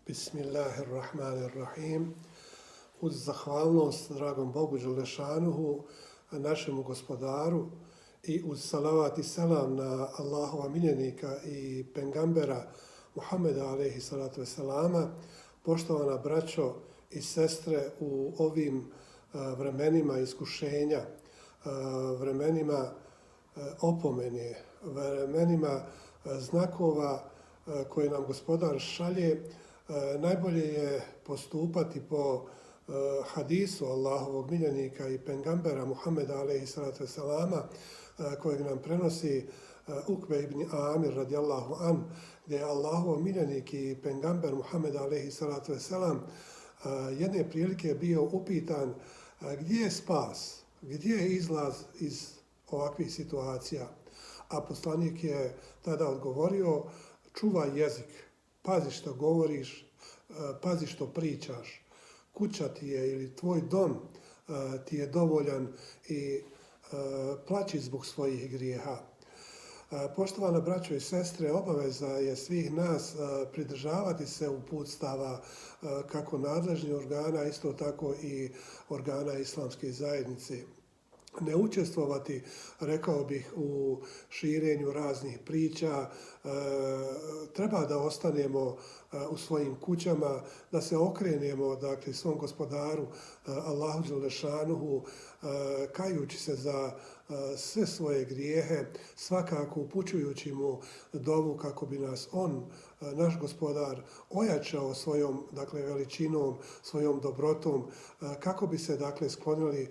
Bismillahirrahmanirrahim. Uz zahvalnost dragom Bogu Đelešanuhu, našemu gospodaru i uz salavat i selam na Allahova miljenika i pengambera Muhammeda alejhi salatu veselama, poštovana braćo i sestre u ovim vremenima iskušenja, vremenima opomene, vremenima znakova koje nam gospodar šalje, najbolje je postupati po hadisu Allahovog miljenika i pengambera Muhammeda alejhi salatu veselama, kojeg nam prenosi Ukbe ibn Amir radijallahu an, gdje je Allahov miljenik i pengamber Muhammed alejhi salatu veselam jedne prilike bio upitan gdje je spas, gdje je izlaz iz ovakvih situacija. A poslanik je tada odgovorio: čuvaj jezik, pazi što govoriš, pazi što pričaš. Kuća ti je ili tvoj dom ti je dovoljan i plaći zbog svojih grijeha. Poštovana braćo i sestre, obaveza je svih nas pridržavati se uputstava kako nadležnih organa, isto tako i organa islamske zajednice. Ne učestvovati, rekao bih, u širenju raznih priča, treba da ostanemo u svojim kućama, da se okrenemo, dakle, svom gospodaru Allahu Đelešanuhu, kajući se za sve svoje grijehe, svakako upućujući mu dovu kako bi nas on, naš gospodar, ojačao svojom, dakle, veličinom, svojom dobrotom, kako bi se, dakle, sklonili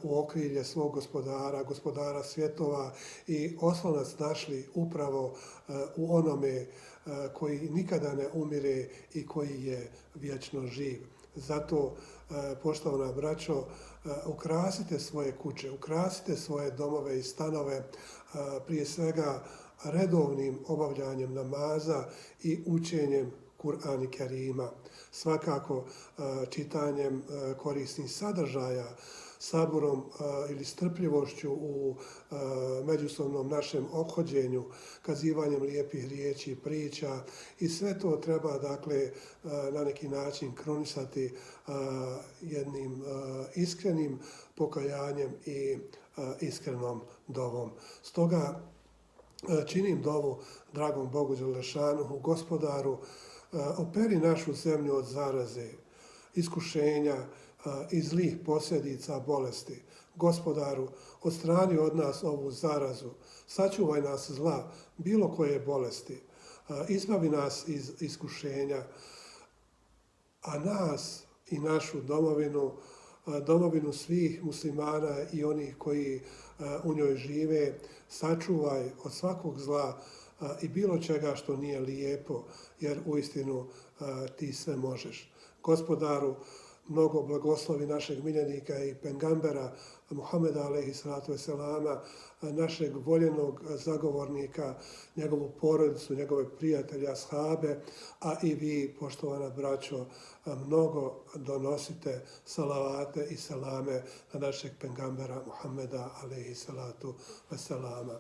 u okrilje svog gospodara, gospodara svjetova i oslonac našli upravo u onome koji nikada ne umire i koji je vječno živ. Zato, poštovana braćo, ukrasite svoje kuće, ukrasite svoje domove i stanove, prije svega redovnim obavljanjem namaza i učenjem Kur'ana Kerima. Svakako čitanjem korisnih sadržaja, saburom ili strpljivošću u međusobnom našem ophođenju, kazivanjem lijepih riječi i priča, i sve to treba, dakle, na neki način krunisati jednim iskrenim pokajanjem i iskrenom dovom. Stoga činim dovu dragom Bogu Đelešanuhu, gospodaru, operi našu zemlju od zaraze, iskušenja i zlih posljedica bolesti. Gospodaru, odstrani od nas ovu zarazu, sačuvaj nas zla, bilo koje bolesti, izbavi nas iz iskušenja, a nas i našu domovinu, domovinu svih muslimana i onih koji u njoj žive, sačuvaj od svakog zla i bilo čega što nije lijepo, jer uistinu ti sve možeš. Gospodaru, mnogo blagoslovi našeg miljenika i pengambera Muhammeda alejhi salatu veselama, našeg voljenog zagovornika, njegovu porodicu, njegove prijatelje, ashabe, a i vi, poštovana braćo, mnogo donosite salavate i selame na našeg pengambera Muhammeda alejhi salatu veselama.